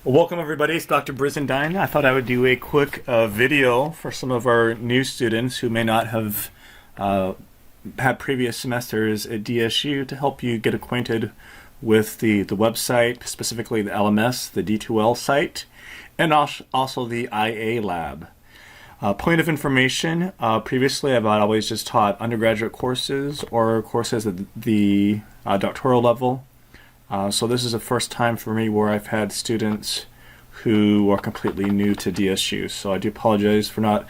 Welcome everybody, it's Dr. Brizendine. I thought I would do a quick video for some of our new students who may not have had previous semesters at DSU to help you get acquainted with the website, specifically the LMS, the D2L site, and also the IA lab. Point of information, previously I've always just taught undergraduate courses or courses at the doctoral level. So this is the first time for me where I've had students who are completely new to DSU. So I do apologize for not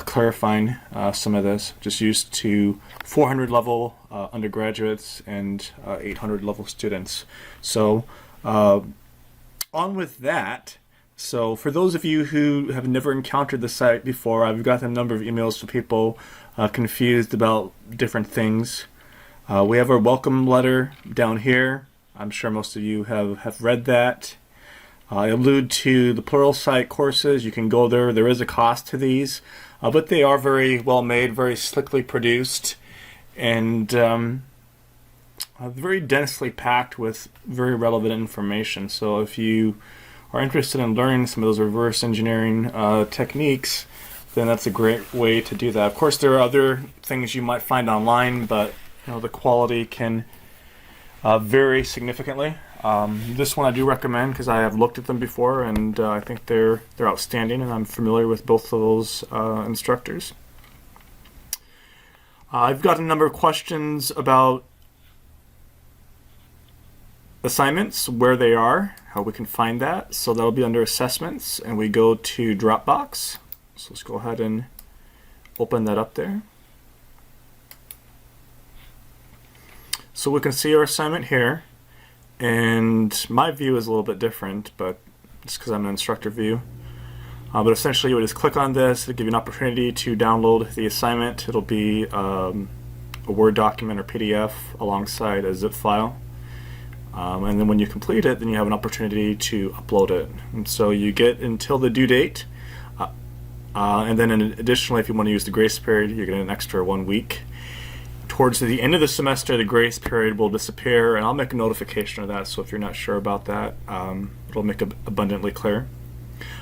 clarifying some of this. Just used to 400 level undergraduates and 800 level students. So on with that. So for those of you who have never encountered the site before, I've gotten a number of emails from people confused about different things. We have our welcome letter down here. I'm sure most of you have read that. I allude to the Pluralsight courses. You can go there. There is a cost to these, but they are very well made, very slickly produced, and very densely packed with very relevant information. So if you are interested in learning some of those reverse engineering techniques, then that's a great way to do that. Of course, there are other things you might find online, but the quality can vary significantly. This one I do recommend because I have looked at them before, and I think they're outstanding, and I'm familiar with both of those instructors. I've got a number of questions about assignments, where they are, how we can find that. So that'll be under assessments, and we go to Dropbox. So let's go ahead and open that up there. So we can see our assignment here, and my view is a little bit different, but it's because I'm an instructor view. But essentially, you would just click on this. It'll give you an opportunity to download the assignment. It'll be a Word document or PDF alongside a zip file. And then when you complete it, then you have an opportunity to upload it. And so you get until the due date. And then additionally, if you want to use the grace period, you get an extra 1 week. Towards the end of the semester, the grace period will disappear, and I'll make a notification of that, so if you're not sure about that, it'll make it abundantly clear.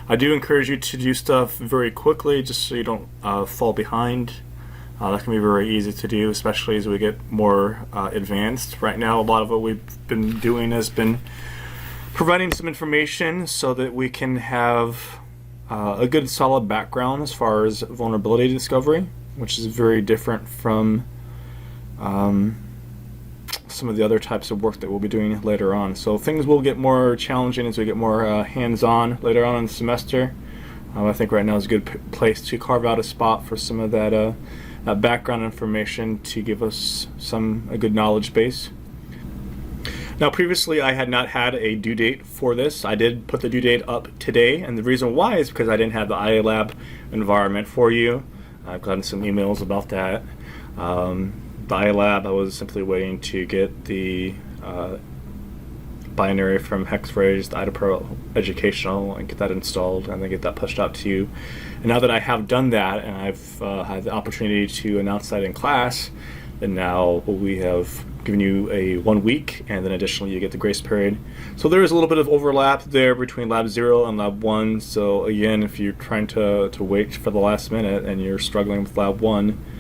I do encourage you to do stuff very quickly, just so you don't fall behind. That can be very easy to do, especially as we get more advanced. Right now, a lot of what we've been doing has been providing some information so that we can have a good solid background as far as vulnerability discovery, which is very different from some of the other types of work that we'll be doing later on. So things will get more challenging as we get more hands-on later on in the semester. I think right now is a good place to carve out a spot for some of that background information to give us a good knowledge base. Now previously I had not had a due date for this. I did put the due date up today, and the reason why is because I didn't have the IA lab environment for you. I've gotten some emails about that. The iLab, I was simply waiting to get the binary from Hexphrase, the IDAPRO educational, and get that installed and then get that pushed out to you. And now that I have done that and I've had the opportunity to announce that in class, then now we have given you a 1 week, and then additionally you get the grace period. So there is a little bit of overlap there between Lab 0 and Lab 1. So again, if you're trying to wait for the last minute and you're struggling with Lab 1,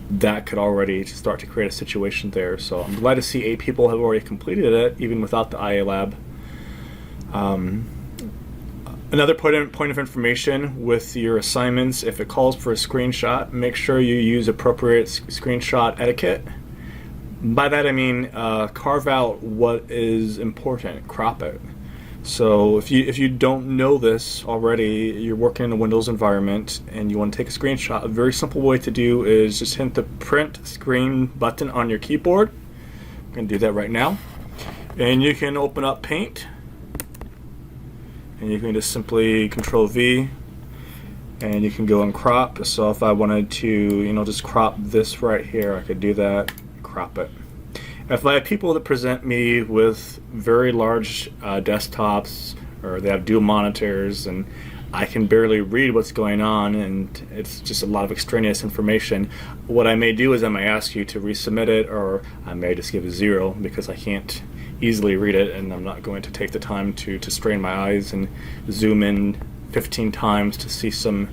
that could already start to create a situation there. So I'm glad to see 8 people have already completed it, even without the IA lab. Another point of information with your assignments, if it calls for a screenshot, make sure you use appropriate screenshot etiquette. By that I mean carve out what is important, crop it. So if you don't know this already, you're working in a Windows environment and you want to take a screenshot, a very simple way to do is just hit the print screen button on your keyboard. I'm going to do that right now. And you can open up Paint, and you can just simply Control V, and you can go and crop. So if I wanted to, just crop this right here, I could do that, crop it. If I have people that present me with very large desktops, or they have dual monitors, and I can barely read what's going on, and it's just a lot of extraneous information, what I may do is I may ask you to resubmit it, or I may just give a 0 because I can't easily read it, and I'm not going to take the time to strain my eyes and zoom in 15 times to see some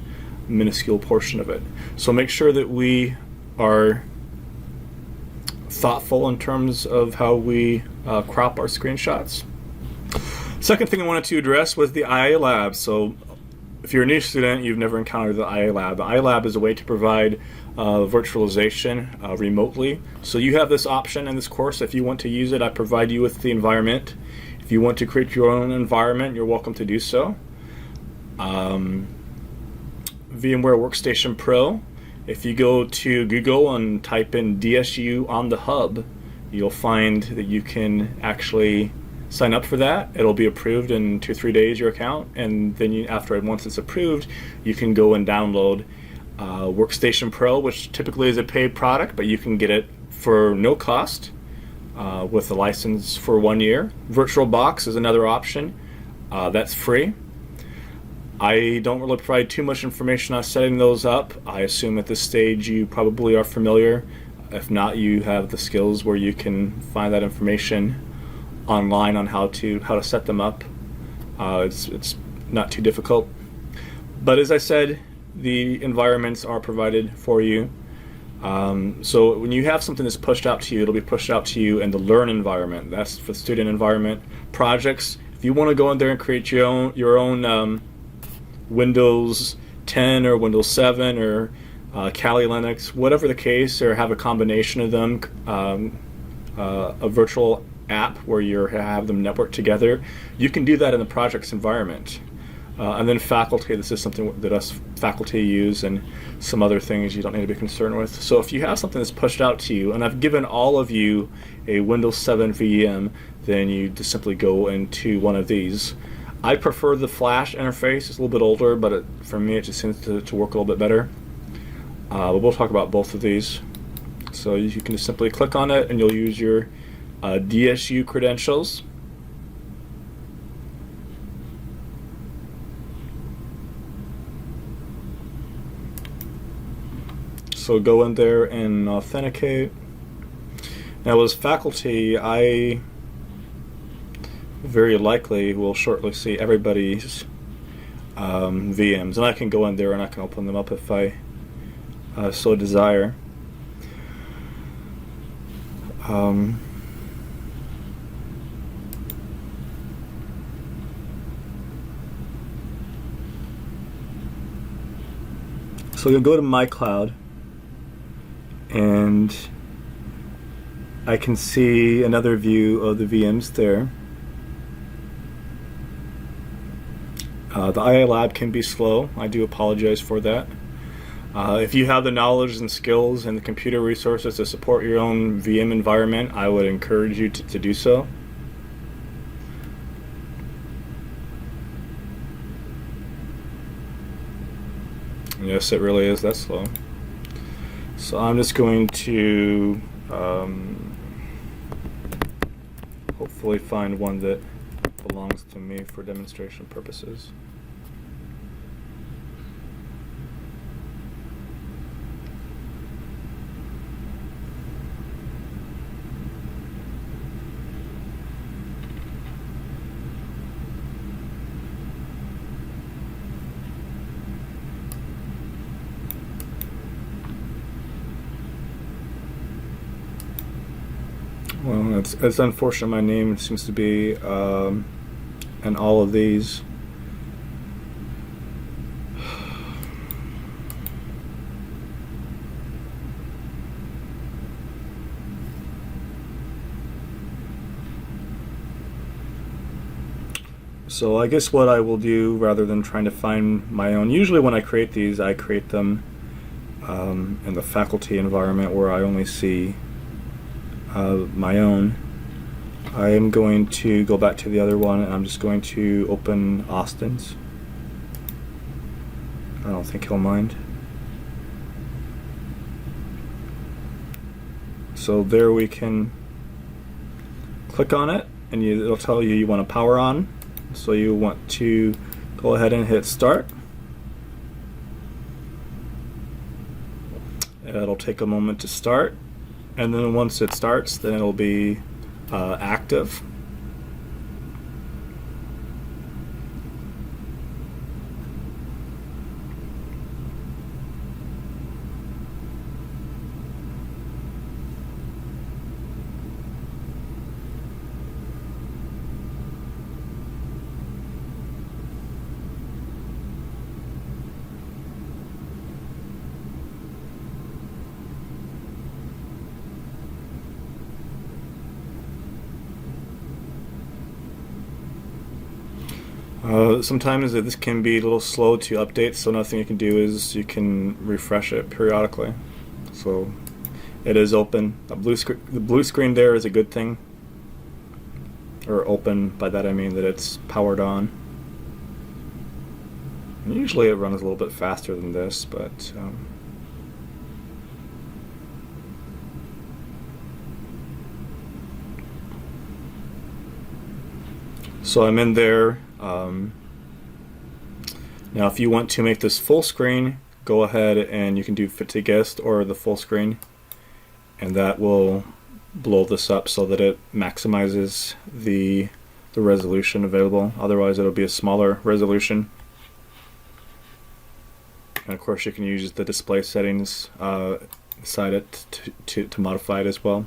minuscule portion of it. So make sure that we are thoughtful in terms of how we crop our screenshots. Second thing I wanted to address was the IA Lab. So if you're a new student, you've never encountered the IA Lab. The IA Lab is a way to provide virtualization remotely. So you have this option in this course. If you want to use it, I provide you with the environment. If you want to create your own environment, you're welcome to do so. VMware Workstation Pro. If you go to Google and type in DSU on the hub, you'll find that you can actually sign up for that. It'll be approved in 2-3 days, your account, and then once it's approved, you can go and download Workstation Pro, which typically is a paid product, but you can get it for no cost with a license for 1 year. VirtualBox is another option. That's free. I don't really provide too much information on setting those up. I assume at this stage you probably are familiar. If not, you have the skills where you can find that information online on how to set them up. It's not too difficult. But as I said, the environments are provided for you. So when you have something that's pushed out to you, it'll be pushed out to you in the Learn environment. That's for the student environment. Projects, if you want to go in there and create your own Windows 10 or Windows 7 or Kali Linux, whatever the case, or have a combination of them, a virtual app where you have them networked together, you can do that in the project's environment. And then faculty, this is something that us faculty use, and some other things you don't need to be concerned with. So if you have something that's pushed out to you, and I've given all of you a Windows 7 VM, then you just simply go into one of these. I prefer the Flash interface. It's a little bit older, but for me it just seems to work a little bit better. But we'll talk about both of these. So you can just simply click on it and you'll use your DSU credentials. So go in there and authenticate. Now as faculty, I very likely will shortly see everybody's VMs, and I can go in there and I can open them up if I so desire. So you'll go to My Cloud, and I can see another view of the VMs there. The IA Lab can be slow. I do apologize for that. If you have the knowledge and skills and the computer resources to support your own VM environment, I would encourage you to do so. Yes, it really is that slow. So I'm just going to hopefully find one that belongs to me for demonstration purposes. Well, it's unfortunate my name seems to be in all of these. So I guess what I will do, rather than trying to find my own, usually when I create these, I create them in the faculty environment where I only see my own. I am going to go back to the other one, and I'm just going to open Austin's. I don't think he'll mind. So there we can click on it, and it'll tell you want to power on. So you want to go ahead and hit start. It'll take a moment to start, and then once it starts, then it'll be active. Sometimes this can be a little slow to update, so nothing you can do is you can refresh it periodically. So it is open. The blue screen there is a good thing. Or open, by that I mean that it's powered on. And usually it runs a little bit faster than this, but so I'm in there. Now if you want to make this full screen, go ahead and you can do fit to guest or the full screen, and that will blow this up so that it maximizes the resolution available. Otherwise it'll be a smaller resolution. And of course you can use the display settings inside it to modify it as well.